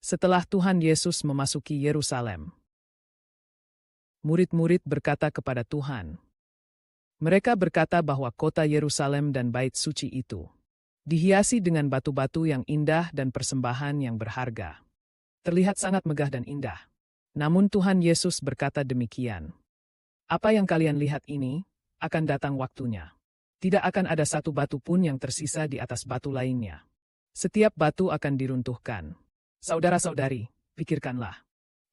Setelah Tuhan Yesus memasuki Yerusalem, murid-murid berkata kepada Tuhan. Mereka berkata bahwa kota Yerusalem dan bait suci itu dihiasi dengan batu-batu yang indah dan persembahan yang berharga. Terlihat sangat megah dan indah. Namun Tuhan Yesus berkata demikian. Apa yang kalian lihat ini, akan datang waktunya. Tidak akan ada satu batu pun yang tersisa di atas batu lainnya. Setiap batu akan diruntuhkan. Saudara-saudari, pikirkanlah.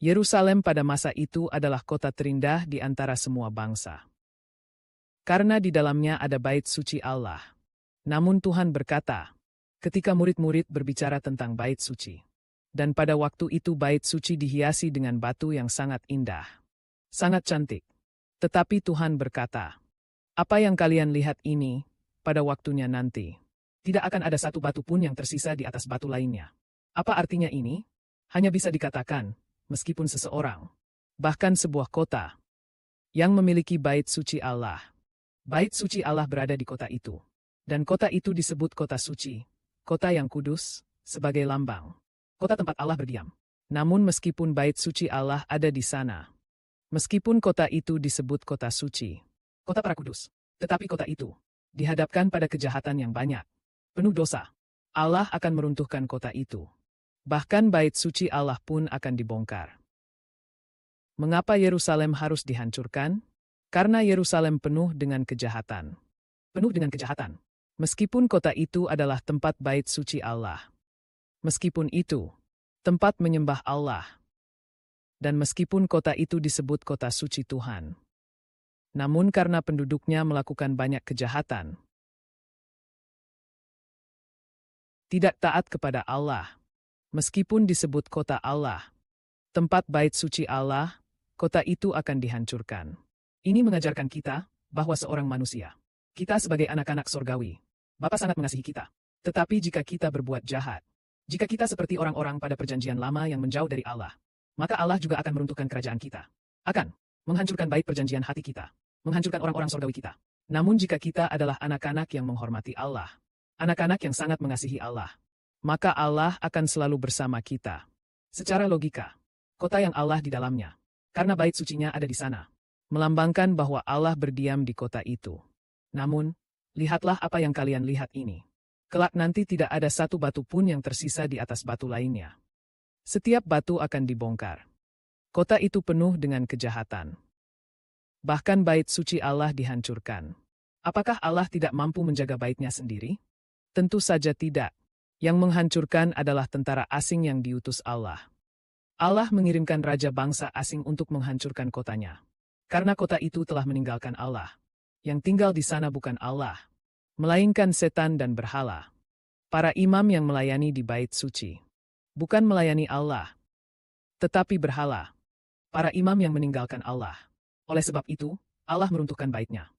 Yerusalem pada masa itu adalah kota terindah di antara semua bangsa. Karena di dalamnya ada bait suci Allah. Namun Tuhan berkata, ketika murid-murid berbicara tentang bait suci, dan pada waktu itu bait suci dihiasi dengan batu yang sangat indah, sangat cantik. Tetapi Tuhan berkata, apa yang kalian lihat ini, pada waktunya nanti, tidak akan ada satu batu pun yang tersisa di atas batu lainnya. Apa artinya ini? Hanya bisa dikatakan, meskipun seseorang, bahkan sebuah kota, yang memiliki bait suci Allah. Bait suci Allah berada di kota itu. Dan kota itu disebut kota suci, kota yang kudus, sebagai lambang. Kota tempat Allah berdiam. Namun meskipun bait suci Allah ada di sana, meskipun kota itu disebut kota suci, kota para kudus, tetapi kota itu dihadapkan pada kejahatan yang banyak, penuh dosa, Allah akan meruntuhkan kota itu. Bahkan bait suci Allah pun akan dibongkar. Mengapa Yerusalem harus dihancurkan? Karena Yerusalem penuh dengan kejahatan. Penuh dengan kejahatan. Meskipun kota itu adalah tempat bait suci Allah. Meskipun itu tempat menyembah Allah. Dan meskipun kota itu disebut kota suci Tuhan. Namun karena penduduknya melakukan banyak kejahatan, tidak taat kepada Allah. Meskipun disebut kota Allah, tempat bait suci Allah, kota itu akan dihancurkan. Ini mengajarkan kita bahwa seorang manusia, kita sebagai anak-anak sorgawi, Bapa sangat mengasihi kita. Tetapi jika kita berbuat jahat, jika kita seperti orang-orang pada perjanjian lama yang menjauh dari Allah, maka Allah juga akan meruntuhkan kerajaan kita. Akan menghancurkan bait perjanjian hati kita, menghancurkan orang-orang sorgawi kita. Namun jika kita adalah anak-anak yang menghormati Allah, anak-anak yang sangat mengasihi Allah, maka Allah akan selalu bersama kita. Secara logika, kota yang Allah di dalamnya, karena bait sucinya ada di sana, melambangkan bahwa Allah berdiam di kota itu. Namun, lihatlah apa yang kalian lihat ini. Kelak nanti tidak ada satu batu pun yang tersisa di atas batu lainnya. Setiap batu akan dibongkar. Kota itu penuh dengan kejahatan. Bahkan bait suci Allah dihancurkan. Apakah Allah tidak mampu menjaga baitnya sendiri? Tentu saja tidak. Yang menghancurkan adalah tentara asing yang diutus Allah. Allah mengirimkan raja bangsa asing untuk menghancurkan kotanya. Karena kota itu telah meninggalkan Allah. Yang tinggal di sana bukan Allah, melainkan setan dan berhala. Para imam yang melayani di bait suci, bukan melayani Allah, tetapi berhala. Para imam yang meninggalkan Allah. Oleh sebab itu, Allah meruntuhkan baitnya,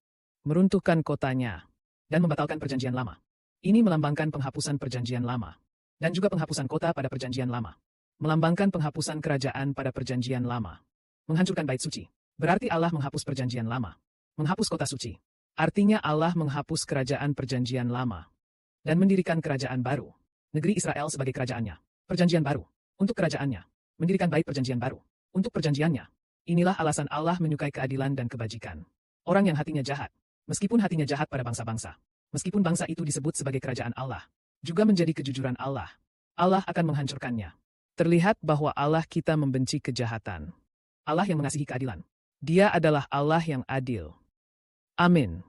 meruntuhkan kotanya, dan membatalkan perjanjian lama. Ini melambangkan penghapusan perjanjian lama, dan juga penghapusan kota pada perjanjian lama. Melambangkan penghapusan kerajaan pada perjanjian lama. Menghancurkan bait suci, berarti Allah menghapus perjanjian lama. Menghapus kota suci, artinya Allah menghapus kerajaan perjanjian lama. Dan mendirikan kerajaan baru, negeri Israel sebagai kerajaannya. Perjanjian baru, untuk kerajaannya. Mendirikan bait perjanjian baru, untuk perjanjiannya. Inilah alasan Allah menyukai keadilan dan kebajikan. Orang yang hatinya jahat, meskipun hatinya jahat pada bangsa-bangsa, meskipun bangsa itu disebut sebagai kerajaan Allah, juga menjadi kejujuran Allah, Allah akan menghancurkannya. Terlihat bahwa Allah kita membenci kejahatan. Allah yang mengasihi keadilan. Dia adalah Allah yang adil. Amin.